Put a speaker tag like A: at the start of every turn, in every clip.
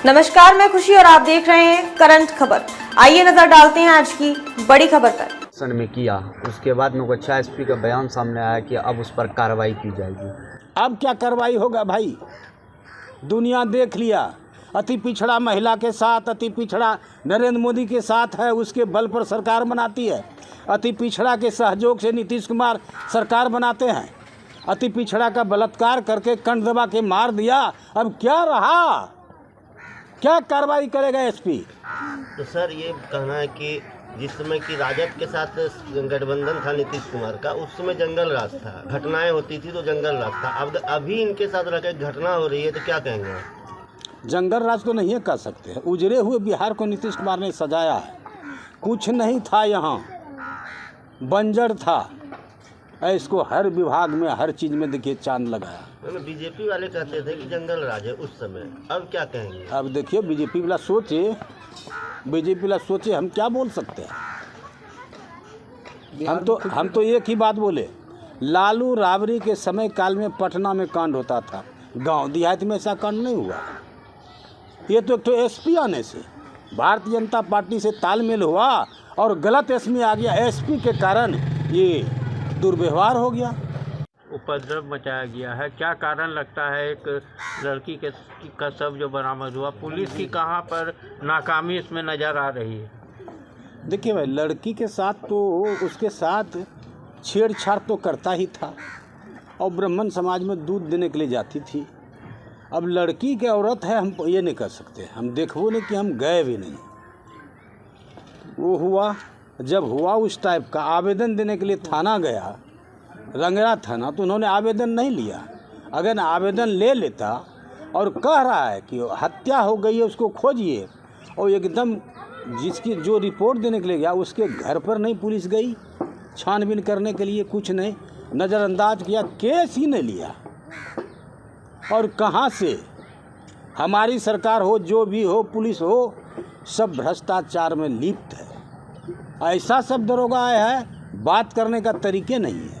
A: नमस्कार, मैं खुशी और आप देख रहे हैं करंट खबर। आइए नजर डालते हैं आज की बड़ी खबर पर।
B: में किया उसके बाद नौकच्छा एसपी का बयान सामने आया कि अब उस पर कार्रवाई की जाएगी।
C: अब क्या कार्रवाई होगा भाई? दुनिया देख लिया, अति पिछड़ा महिला के साथ, अति पिछड़ा नरेंद्र मोदी के साथ है, उसके बल पर सरकार बनाती है। अति पिछड़ा के सहयोग से नीतीश कुमार सरकार बनाते हैं। अति पिछड़ा का बलात्कार करके कंठ दबा के मार दिया। अब क्या रहा? क्या कार्रवाई करेगा एसपी?
D: तो सर ये कहना है कि जिस समय की राजद के साथ गठबंधन था नीतीश कुमार का, उस समय जंगल राज था, घटनाएं होती थी तो जंगल राज था। अब अभी इनके साथ रह के घटना हो रही है तो क्या कहेंगे?
C: जंगल राज तो नहीं कर सकते। उजड़े हुए बिहार को नीतीश कुमार ने सजाया है। कुछ नहीं था, यहाँ बंजर था। इसको हर विभाग में, हर चीज़ में देखिए चांद लगाया।
D: बीजेपी वाले कहते थे कि जंगल राज है उस समय, अब क्या कहेंगे?
C: अब देखिए बीजेपी वाला सोचे, हम क्या बोल सकते हैं? हम तो एक ही बात बोले, लालू राबड़ी के समय काल में पटना में कांड होता था, गांव देहात में ऐसा कांड नहीं हुआ। ये तो एक तो एसपी आने से भारतीय जनता पार्टी से तालमेल हुआ और गलत एसपी आ गया। एसपी के कारण ये दुर्व्यवहार हो गया,
E: उपद्रव मचाया गया है। क्या कारण लगता है एक लड़की का शव जो बरामद हुआ, पुलिस की कहाँ पर नाकामी इसमें नज़र आ रही है?
C: देखिए भाई, लड़की के साथ तो उसके साथ छेड़छाड़ तो करता ही था और ब्राह्मण समाज में दूध देने के लिए जाती थी। अब लड़की की औरत है, हम ये नहीं कर सकते। हम देखो नहीं कि हम गए भी नहीं। वो हुआ, जब हुआ उस टाइप का आवेदन देने के लिए थाना गया, रंगरा थाना, तो उन्होंने आवेदन नहीं लिया। अगर आवेदन ले लेता और कह रहा है कि हत्या हो गई है, उसको खोजिए, और एकदम जिसकी जो रिपोर्ट देने के लिए गया उसके घर पर नहीं पुलिस गई छानबीन करने के लिए, कुछ नहीं, नज़रअंदाज किया, केस ही नहीं लिया। और कहाँ से हमारी सरकार हो, जो भी हो, पुलिस हो, सब भ्रष्टाचार में लिप्त है। ऐसा सब दरोगा आया है, बात करने का तरीके नहीं है।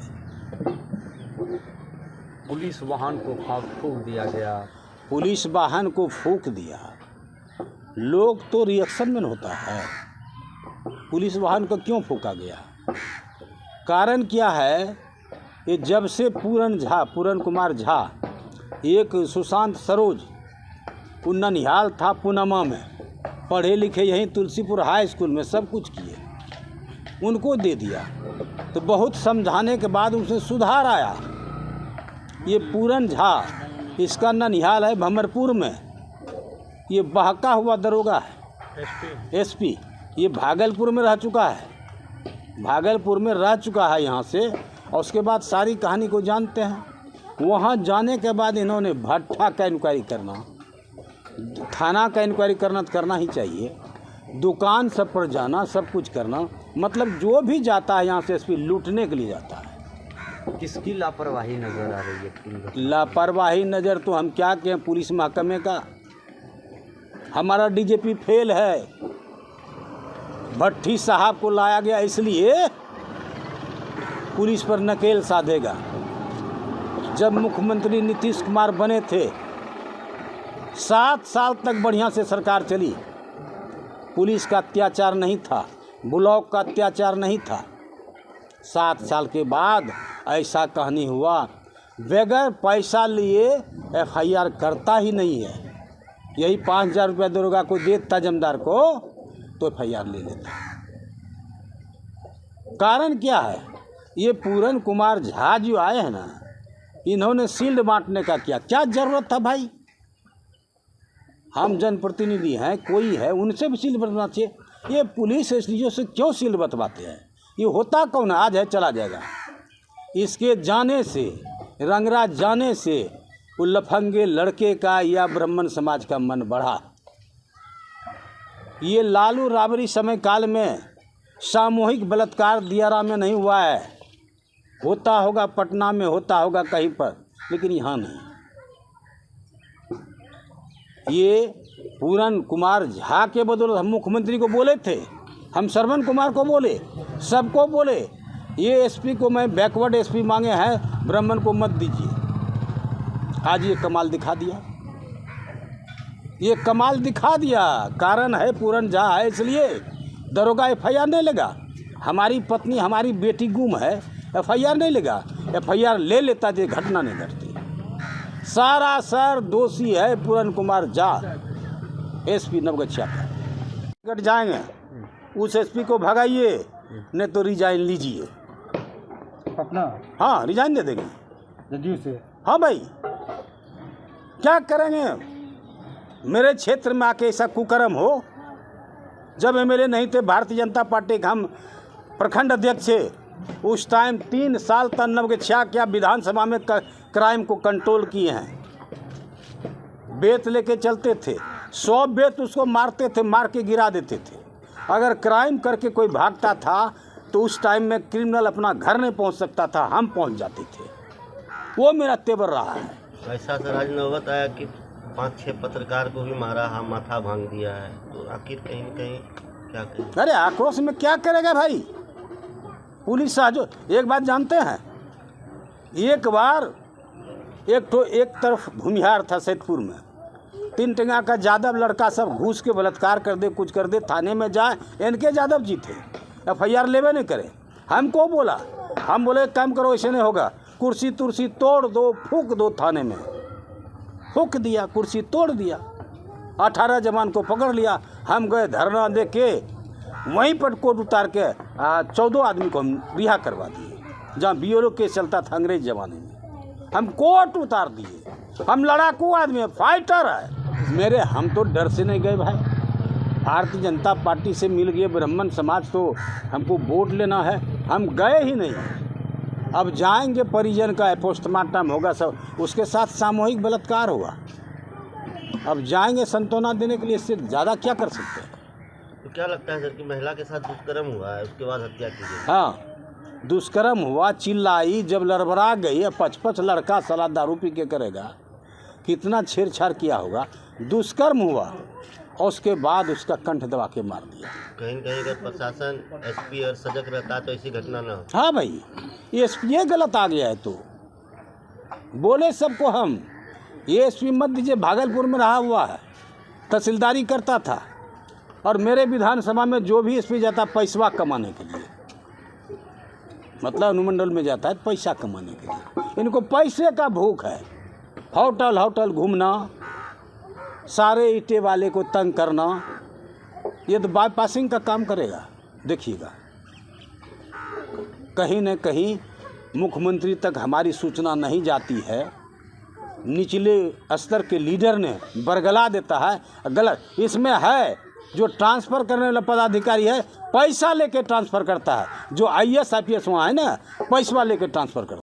B: पुलिस वाहन को फूंक दिया गया।
C: पुलिस वाहन को फूंक दिया। लोग तो रिएक्शन में होता है, पुलिस वाहन को क्यों फूंका गया? कारण क्या है? ये जब से पूरन कुमार झा, एक सुशांत सरोज, वो ननिहाल था पूनमा में, पढ़े लिखे यहीं तुलसीपुर हाई स्कूल में सब कुछ किए, उनको दे दिया। तो बहुत समझाने के बाद उसमें सुधार आया। ये पूरन झा, इसका ननिहाल है भमरपुर में, ये बहका हुआ दरोगा है एसपी। ये भागलपुर में रह चुका है, यहाँ से, और उसके बाद सारी कहानी को जानते हैं। वहाँ जाने के बाद इन्होंने भट्ठा का इंक्वायरी करना, थाना का इंक्वायरी करना ही चाहिए, दुकान सब पर जाना, सब कुछ करना। मतलब जो भी जाता है यहाँ से एसपी लूटने के लिए जाता है।
B: किसकी लापरवाही नजर आ रही है?
C: लापरवाही नज़र तो हम क्या कहें, पुलिस महकमे का। हमारा डीजीपी फेल है। भट्टी साहब को लाया गया इसलिए पुलिस पर नकेल साधेगा। जब मुख्यमंत्री नीतीश कुमार बने थे, 7 साल तक बढ़िया से सरकार चली, पुलिस का अत्याचार नहीं था, ब्लॉक का अत्याचार नहीं था। 7 साल के बाद ऐसा कहानी हुआ, बगैर पैसा लिए एफआईआर करता ही नहीं है। यही 5,000 रुपया दरोगा को देता जमींदार को तो एफआईआर ले लेता। कारण क्या है? ये पूरन कुमार झा जो आए हैं ना, इन्होंने शील्ड बांटने का क्या जरूरत था भाई? हम जनप्रतिनिधि हैं, कोई है, उनसे भी शील्ड बंटना चाहिए। ये पुलिस एसडीओ से क्यों शील्ड बंटवाते हैं? ये होता कौन है? आज है चला जाएगा। इसके जाने से, रंगरा जाने से, वो लफंगे लड़के का या ब्राह्मण समाज का मन बढ़ा। ये लालू राबड़ी समय काल में सामूहिक बलात्कार दियारा में नहीं हुआ है। होता होगा पटना में, होता होगा कहीं पर, लेकिन यहाँ नहीं। ये पूरन कुमार झा के बदौलत हम मुख्यमंत्री को बोले थे, हम श्रवण कुमार को बोले, सबको बोले, ये एसपी को मैं बैकवर्ड एसपी मांगे हैं, ब्राह्मण को मत दीजिए। आज ये कमाल दिखा दिया। ये कमाल दिखा दिया। कारण है पूरन झा है इसलिए दरोगा FIR नहीं लगा। हमारी पत्नी हमारी बेटी गुम है, FIR नहीं लगा। FIR ले लेता तो घटना नहीं घटती। सारा सर दोषी है पूरन कुमार झा, SP नवगछिया का। कट जाएंगे, उस SP को भगाइए, नहीं तो रिजाइन लीजिए
F: अपना।
C: हाँ, रिजाइन दे देंगे
F: जदयू से।
C: हाँ भाई, क्या करेंगे? मेरे क्षेत्र में आके ऐसा कुकर्म हो। जब MLA नहीं थे भारतीय जनता पार्टी के, हम प्रखंड अध्यक्ष थे, उस टाइम 3 साल तक नवगछिया क्या विधानसभा में क्राइम को कंट्रोल किए हैं। बेत लेके चलते थे, 100 बेत उसको मारते थे, मार के गिरा देते थे। अगर क्राइम करके कोई भागता था तो उस टाइम में क्रिमिनल अपना घर नहीं पहुंच सकता था, हम पहुंच जाते थे। वो मेरा तेवर रहा है।
D: ऐसा सर आज नौबत आया कि 5-6 पत्रकार को भी मारा, हाँ माथा भांग दिया है, तो आखिर कहीं न कहीं क्या करें?
C: अरे आक्रोश में क्या करेगा भाई? पुलिस साजो। एक बात जानते हैं, एक बार एक तरफ भूमिहार था सैदपुर में, 3 टंगा का यादव लड़का सब घूस के बलात्कार कर दे, कुछ कर दे, थाने में जाए, इनके यादव जी थे, FIR लेवे नहीं करे। हमको बोला, हम बोले काम करो, ऐसे नहीं होगा, कुर्सी तुर्सी तोड़ दो, फूंक दो थाने में। फूंक दिया, कुर्सी तोड़ दिया, 18 जवान को पकड़ लिया। हम गए धरना दे के, वहीं पर कोर्ट उतार के 14 आदमी को हम रिहा करवा दिए, जहाँ BLO केस चलता था अंग्रेज जमाने में। हम कोर्ट उतार दिए। हम लड़ाकू आदमी, फाइटर है मेरे। हम तो डर से नहीं गए भाई। भारतीय जनता पार्टी से मिल गए ब्राह्मण समाज, तो हमको वोट लेना है, हम गए ही नहीं। अब जाएंगे, परिजन का पोस्टमार्टम होगा, सब उसके साथ सामूहिक बलात्कार होगा। अब जाएंगे सांत्वना देने के लिए, इससे ज़्यादा क्या कर सकते हैं?
D: तो क्या लगता है सर कि महिला के साथ दुष्कर्म हुआ है, उसके बाद हत्या की गई?
C: हाँ, दुष्कर्म हुआ, चिल्लाई, जब लड़बड़ा गई, 5-5 लड़का साला दारू पी के करेगा, कितना छेड़छाड़ किया होगा। दुष्कर्म हुआ और उसके बाद उसका कंठ दबा के मार दिया।
D: कहीं न कहीं अगर प्रशासन SP और सजग रहता तो ऐसी घटना ना हो।
C: हाँ भाई, ये गलत आ गया है। तो बोले सबको हम, ये SP मत दीजिए, भागलपुर में रहा हुआ है, तहसीलदारी करता था, और मेरे विधानसभा में जो भी SP जाता पैसा कमाने के लिए, मतलब अनुमंडल में जाता है पैसा कमाने के लिए। इनको पैसे का भूख है। होटल होटल घूमना, सारे ईंटे वाले को तंग करना, ये तो बाईपासिंग का काम करेगा। देखिएगा, कहीं न कहीं मुख्यमंत्री तक हमारी सूचना नहीं जाती है, निचले स्तर के लीडर ने बरगला देता है। गलत इसमें है, जो ट्रांसफ़र करने वाला पदाधिकारी है पैसा लेके ट्रांसफ़र करता है, जो IAS IPS वहाँ है ना, पैसा लेके ट्रांसफ़र करता है।